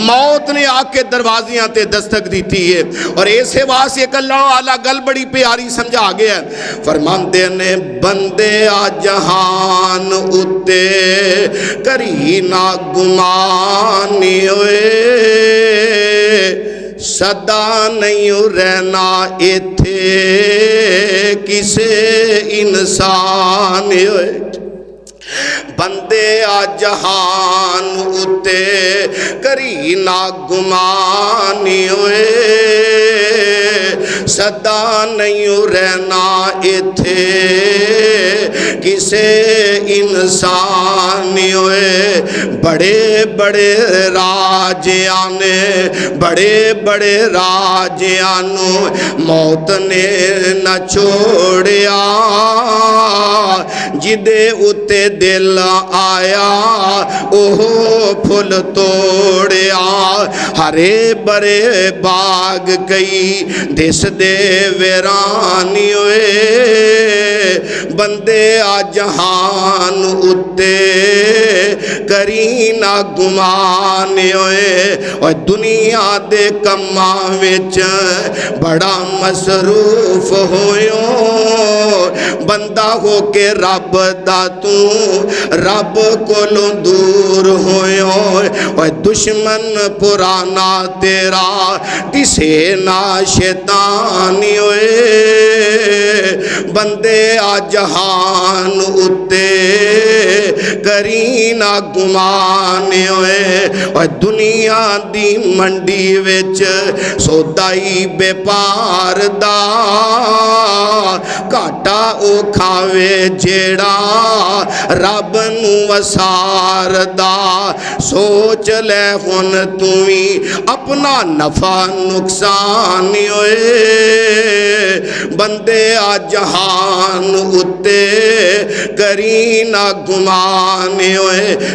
मौत ने आके दरवाजियां ते दस्तक दी है। और इसे वास्ते एक अल्लाह वाला गल बड़ी प्यारी समझा गया। फरमांदे ने बंदे आ जहान उत्ते करी ना गुमानी होए, सदा नहीं रहना इथे किसे इंसान होए। बंदे आ जहान उत्ते करी ना गुमानी होए, सदा नहीं रहना इथे किसे इंसान होए। बड़े बड़े राजियां ने बड़े बड़े राजियां नू मौत ने न छोड़िया, जिदे उत्ते दिल आया ओह फुल तोड़िया। हरे बरे बाग कई दिस दे वीरानी होए, बंदे आ जहान उत्ते करी ना गुमान होए। और दुनिया दे कम्मां विच बड़ा मसरूफ होयो, बंदा हो के रब दा तू रब कोलों दूर होयो। और दुश्मन पुराना तेरा दिसे ना शैतानी होए, बंदे आ जहान उत्ते करी ना गुमान होए। और दुनिया दी मंडी विच सौदाई व्यापार दा घाटा ओ खावे जेड़ा रब नू वसार दा। सोच ले हुन तू भी अपना नफा नुकसान होए, बंदे आ जहान उत्ते करी ना गुमान होए।